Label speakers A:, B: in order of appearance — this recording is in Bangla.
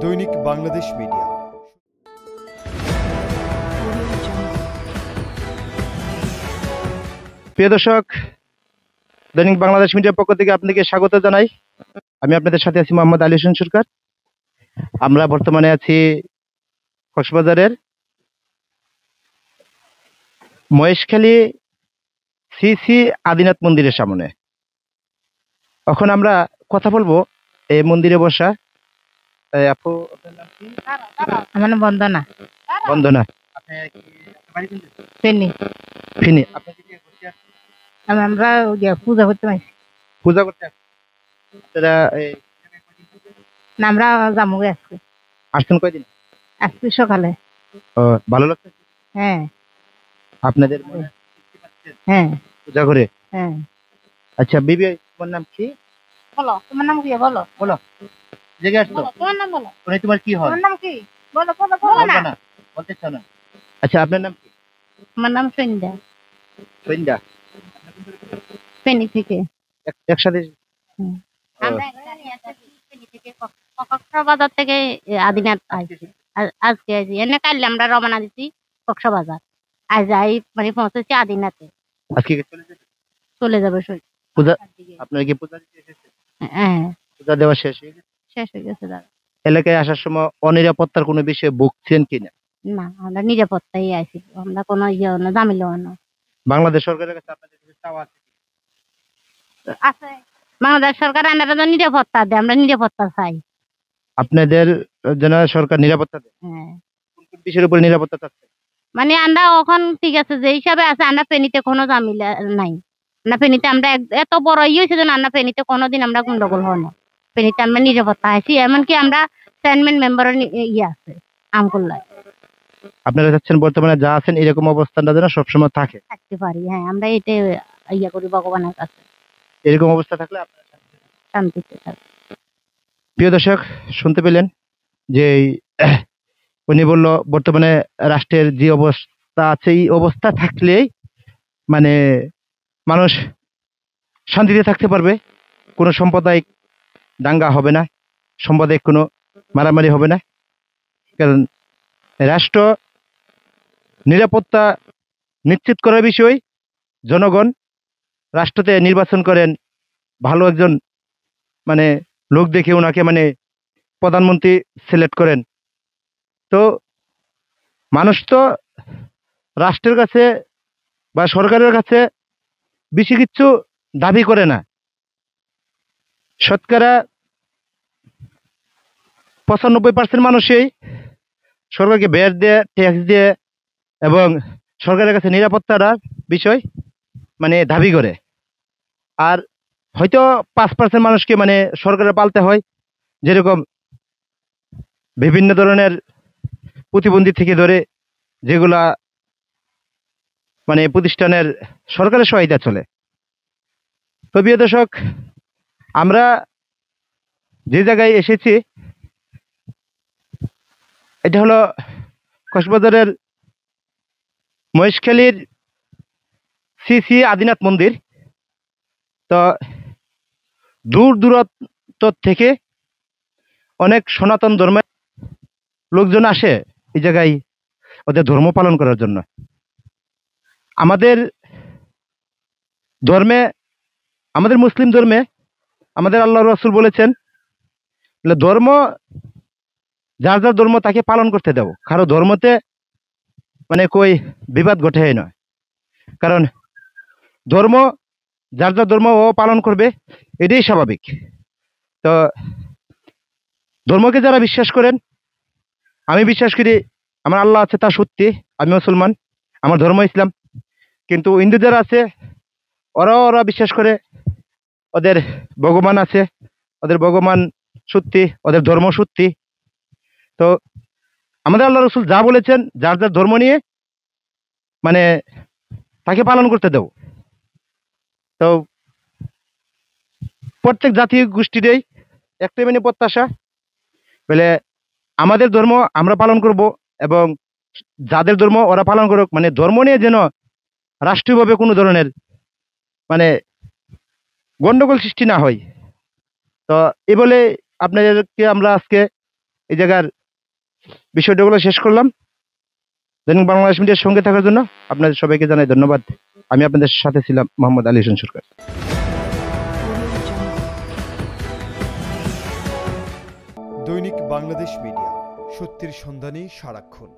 A: দৈনিক বাংলাদেশ মিডিয়া।
B: প্রিয় দর্শক, দৈনিক বাংলাদেশ মিডিয়ার পক্ষ থেকে আপনাদেরকে স্বাগত জানাই। আমি আপনাদের সাথে আছি মোহাম্মদ আলী হোসেন সরকার। আমরা বর্তমানে আছি কক্সবাজারের মহেশখালী শ্রী শ্রী আদিনাথ মন্দিরের সামনে। এখন আমরা কথা বলবো এই মন্দিরে বসা আপু, আপনার নাম কি?
C: আমার নাম বন্দনা।
B: বন্দনা।
C: ফেনী।
B: ফিনি। আপনি কি বসে আছেন?
C: আমরা পূজা করতে পারছি
B: পূজা করতে আসছেন? আপনারা
C: না, আমরা জামুগে আসছি।
B: আসছেন কয়দিন?
C: আসছি সকালে।
B: ও, ভালো লাগছে
C: হ্যাঁ
B: আপনাদের মনে তৃপ্তি পাচ্ছেন
C: হ্যাঁ
B: পূজা করে?
C: হ্যাঁ।
B: আচ্ছা বিবি, তোমার নাম কি?
C: বলো তোমার নাম কি? বলো
B: বলো, জেগে আসতো।
C: তোমার নাম বলো।
B: তোমার কি হয়?
C: তোমার নাম কি? বলো বলো বলো
B: বলবা
C: না।
B: না, বলতে চাও না? আচ্ছা, আপনার নাম কি?
C: আমার নাম সন্ধ্যা।
B: সন্ধ্যা।
C: ফেনী থেকে।
B: একসাথে?
C: আমরা ফেনী থেকে কক্সবাজার থেকে আদিনাথ আসছি। আজকে আইছি এনে, কাল আমরা রওনা দিছি কক্সবাজার। আজ মানে পৌঁছেছি আদিনাথে।
B: আজকে
C: চলে যাবে
B: পূজা? আপনার কি পূজা দিতে এসেছেন?
C: হ্যাঁ,
B: পূজা দেওয়া শেষ হয়ে গেছে?
C: শেষ হয়ে গেছে দাদা।
B: এলাকায় আসার সময় অনিরাপত্তার কোনো বিষয়ে ভুগছেন কিনা?
C: না, আমরা নিরাপত্তাই আছি, আমরা কোনো ঝামেলা না।
B: বাংলাদেশ সরকারের কাছে আপনাদের কিছু চাওয়া আছে?
C: আছে, বাংলাদেশ সরকার আমরা নিরাপত্তা দেয়, আমরা নিরাপত্তা চাই।
B: আপনাদের যেন সরকার নিরাপত্তা দেয়?
C: হ্যাঁ,
B: কোন কোন বিষয়ের উপর নিরাপত্তা চাচ্ছে?
C: মানে আমরা এখন ঠিক আছে যে হিসাবে আছে, আমরা ফেনীতে কোনো ঝামেলা নাই। আমরা ফেনীতে আমরা এত বড় হয়েছে যেন আমরা ফেনীতে কোনোদিন আমরা গন্ডগোল হয় না। ফেনীতে আমরা নিরাপত্তা আছি, এমনকি আমরা চেয়ারম্যান মেম্বারের আছে আমকুল্লায়।
B: আপনারা চাচ্ছেন বর্তমানে যা আছেন এরকম অবস্থানটা যেন সবসময় থাকে,
C: থাকতে পারি। হ্যাঁ, আমরা এটা করি ভগবানের কাছে,
B: এরকম অবস্থা থাকলে আপনারা
C: শান্তিতে থাকি।
B: প্রিয় দর্শক, শুনতে পেলেন যে উনি বলল বর্তমানে রাষ্ট্রের যে অবস্থা আছে এই অবস্থা থাকলেই মানে মানুষ শান্তিতে থাকতে পারবে, কোনো সাম্প্রদায়িক দাঙ্গা হবে না, সাম্প্রদায়িক কোনো মারামারি হবে না। কারণ রাষ্ট্র নিরাপত্তা নিশ্চিত করার বিষয় জনগণ রাষ্ট্রতে নির্বাচন করেন ভালো একজন মানে লোক দেখে ওনাকে মানে প্রধানমন্ত্রী সিলেক্ট করেন। তো মানুষ তো রাষ্ট্রের কাছে বা সরকারের কাছে বেশি কিছু দাবি করে না। শতকরা 95% মানুষই সরকারকে ভ্যাট দিয়ে, ট্যাক্স দিয়ে এবং সরকারের কাছে নিরাপত্তার বিষয় মানে দাবি করে। আর হয়তো 5% মানুষকে মানে সরকারের পালতে হয়, যেরকম বিভিন্ন ধরনের প্রতিবন্ধী থেকে ধরে যেগুলা মানে প্রতিষ্ঠানের সরকারের সহায়তা চলে। তো প্রিয় দর্শক, আমরা যে জায়গায় এসেছি এটা হলো কক্সবাজারের মহেশখালীর শ্রী শ্রী আদিনাথ মন্দির। তো দূর দূরান্ত থেকে অনেক সনাতন ধর্মের লোকজন আসে এই জায়গায় ওদের ধর্ম পালন করার জন্য। আমাদের ধর্মে, আমাদের মুসলিম ধর্মে আমাদের আল্লাহ রাসূল বলেছেন ধর্ম যার যার ধর্ম তাকে পালন করতে দাও, কারো ধর্মতে মানে কই বিবাদ ঘটে নয়। কারণ ধর্ম যার যার ধর্ম ও পালন করবে, এটাই স্বাভাবিক। তো ধর্মকে যারা বিশ্বাস করেন, আমি বিশ্বাস করি আমার আল্লাহ আছে তা সত্যি, আমি মুসলমান, আমার ধর্ম ইসলাম। কিন্তু হিন্দু যারা আছে ওরা বিশ্বাস করে ওদের ভগবান আছে, ওদের ভগবান সত্যি, ওদের ধর্ম সত্যি। তো আমাদের আল্লাহ রসুল যা বলেছেন যার যার ধর্ম নিয়ে মানে তাকে পালন করতে দেব। তো প্রত্যেক জাতীয় গোষ্ঠীরই একটাই মানে প্রত্যাশা, বলে আমাদের ধর্ম আমরা পালন করব এবং যাদের ধর্ম ওরা পালন করুক, মানে ধর্ম নিয়ে যেন রাষ্ট্রীয়ভাবে কোনো ধরনের মানে গন্ডগোল সৃষ্টি না হয়। তো এই বলে আপনাদেরকে আমরা আজকে এই জায়গার বিষয়টাগুলো শেষ করলাম। দৈনিক বাংলাদেশ মিডিয়ার সঙ্গে থাকার জন্য আপনাদের সবাইকে জানাই ধন্যবাদ। আমি আপনাদের সাথে ছিলাম মোহাম্মদ আলী হোসেন সরকার।
A: দৈনিক বাংলাদেশ মিডিয়া, সত্যের সন্ধানে সারাক্ষণ।